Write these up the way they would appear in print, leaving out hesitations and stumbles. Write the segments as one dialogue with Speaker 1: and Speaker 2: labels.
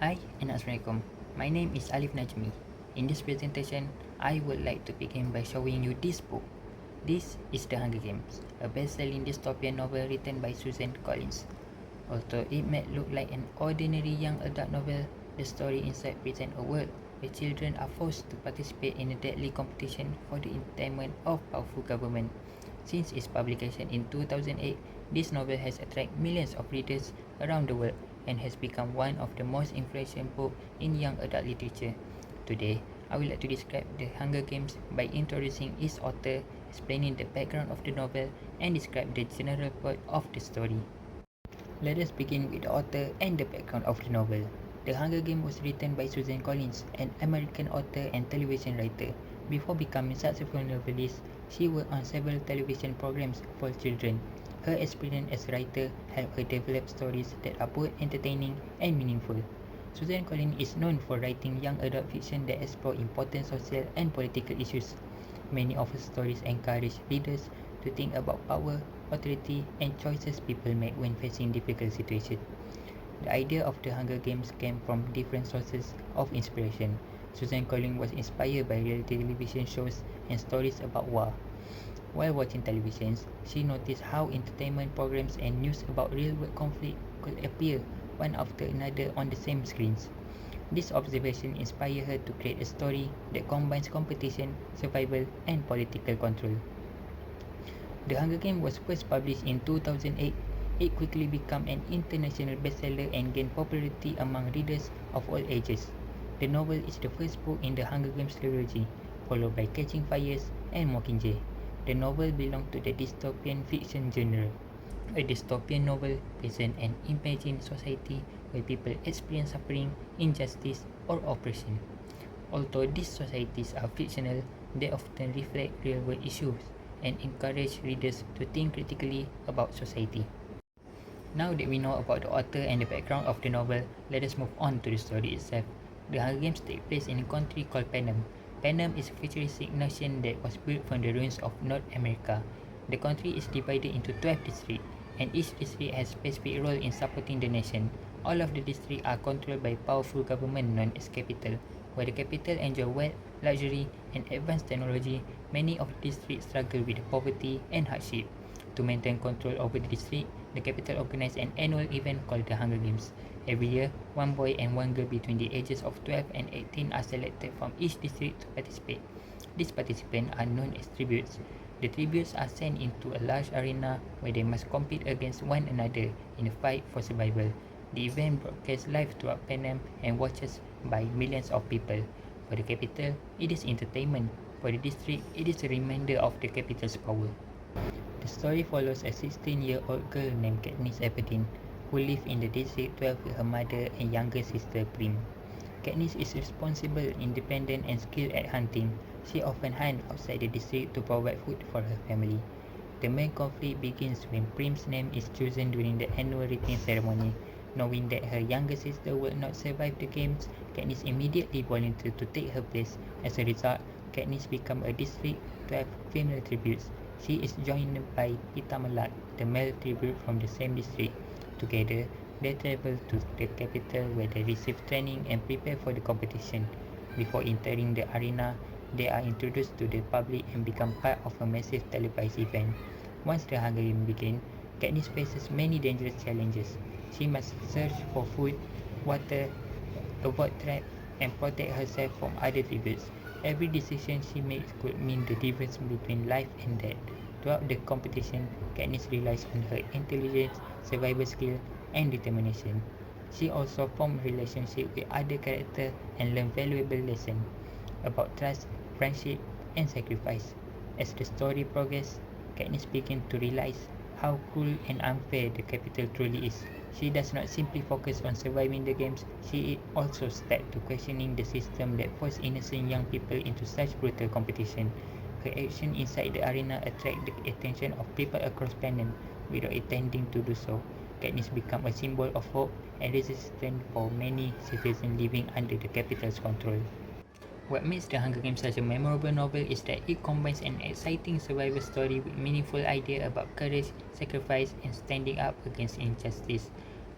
Speaker 1: Hi and Assalamualaikum. My name is Alif Najmi. In this presentation, I would like to begin by showing you this book. This is The Hunger Games, a best-selling dystopian novel written by Susan Collins. Although it may look like an ordinary young adult novel, the story inside presents a world where children are forced to participate in a deadly competition for the entertainment of powerful government. Since its publication in 2008, this novel has attracted millions of readers around the world and has become one of the most influential books in young adult literature. Today, I would like to describe The Hunger Games by introducing its author, explaining the background of the novel, and describe the general plot of the story. Let us begin with the author and the background of the novel. The Hunger Games was written by Susan Collins, an American author and television writer. Before becoming successful novelist, she worked on several television programs for children. Her experience as a writer helped her develop stories that are both entertaining and meaningful. Susan Collins is known for writing young adult fiction that explore important social and political issues. Many of her stories encourage readers to think about power, authority, and choices people make when facing difficult situations. The idea of the Hunger Games came from different sources of inspiration. Susan Collins was inspired by reality television shows and stories about war. While watching television, she noticed how entertainment programs and news about real-world conflict could appear one after another on the same screens. This observation inspired her to create a story that combines competition, survival, and political control. The Hunger Games was first published in 2008. It quickly became an international bestseller and gained popularity among readers of all ages. The novel is the first book in the Hunger Games trilogy, followed by Catching Fires and Mockingjay. The novel belongs to the dystopian fiction genre. A dystopian novel presents an imagined society where people experience suffering, injustice, or oppression. Although these societies are fictional, they often reflect real-world issues and encourage readers to think critically about society. Now that we know about the author and the background of the novel, let us move on to the story itself. The Hunger Games take place in a country called Panem. Panem is a futuristic nation that was built from the ruins of North America. The country is divided into 12 districts, and each district has a specific role in supporting the nation. All of the districts are controlled by a powerful government known as capital. While the capital enjoy wealth, luxury, and advanced technology, many of the districts struggle with poverty and hardship. To maintain control over the district, the capital organizes an annual event called the Hunger Games. Every year, one boy and one girl between the ages of 12 and 18 are selected from each district to participate. These participants are known as tributes. The tributes are sent into a large arena where they must compete against one another in a fight for survival. The event broadcasts live throughout Panem and watches by millions of people. For the capital, it is entertainment. For the district, it is a reminder of the capital's power. The story follows a 16-year-old girl named Katniss Everdeen, who lives in the District 12 with her mother and younger sister Prim. Katniss is responsible, independent, and skilled at hunting. She often hunts outside the district to provide food for her family. The main conflict begins when Prim's name is chosen during the annual reading ceremony. Knowing that her younger sister will not survive the games, Katniss immediately volunteers to take her place. As a result, Katniss becomes a District 12 female tribute. She is joined by Pita Malak, the male tribute from the same district. Together, they travel to the capital where they receive training and prepare for the competition. Before entering the arena, they are introduced to the public and become part of a massive televised event. Once the Hunger Games begin, Katniss faces many dangerous challenges. She must search for food, water, avoid traps, and protect herself from other tributes. Every decision she makes could mean the difference between life and death. Throughout the competition, Katniss relies on her intelligence, survival skill, and determination. She also forms relationships with other characters and learns valuable lessons about trust, friendship, and sacrifice. As the story progresses, Katniss begins to realize how cruel and unfair the capital truly is. She does not simply focus on surviving the games, she also starts to questioning the system that forced innocent young people into such brutal competition. Her action inside the arena attract the attention of people across Panem without intending to do so. Katniss becomes a symbol of hope and resistance for many citizens living under the capital's control. What makes The Hunger Games such a memorable novel is that it combines an exciting survival story with meaningful ideas about courage, sacrifice, and standing up against injustice.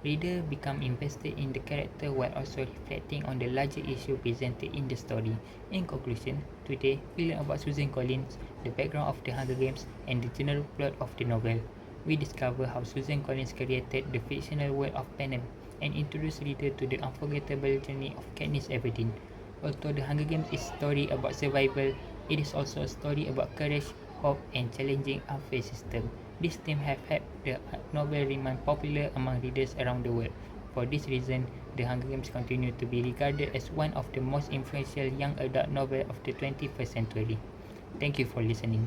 Speaker 1: Readers become invested in the character while also reflecting on the larger issue presented in the story. In conclusion, today we learn about Susan Collins, the background of the Hunger Games, and the general plot of the novel. We discover how Susan Collins created the fictional world of Panem and introduced readers to the unforgettable journey of Katniss Everdeen. Although the Hunger Games is a story about survival, it is also a story about courage, hope, and challenging unfair system. This theme have helped the novel remain popular among readers around the world. For this reason, The Hunger Games continue to be regarded as one of the most influential young adult novels of the 21st century. Thank you for listening.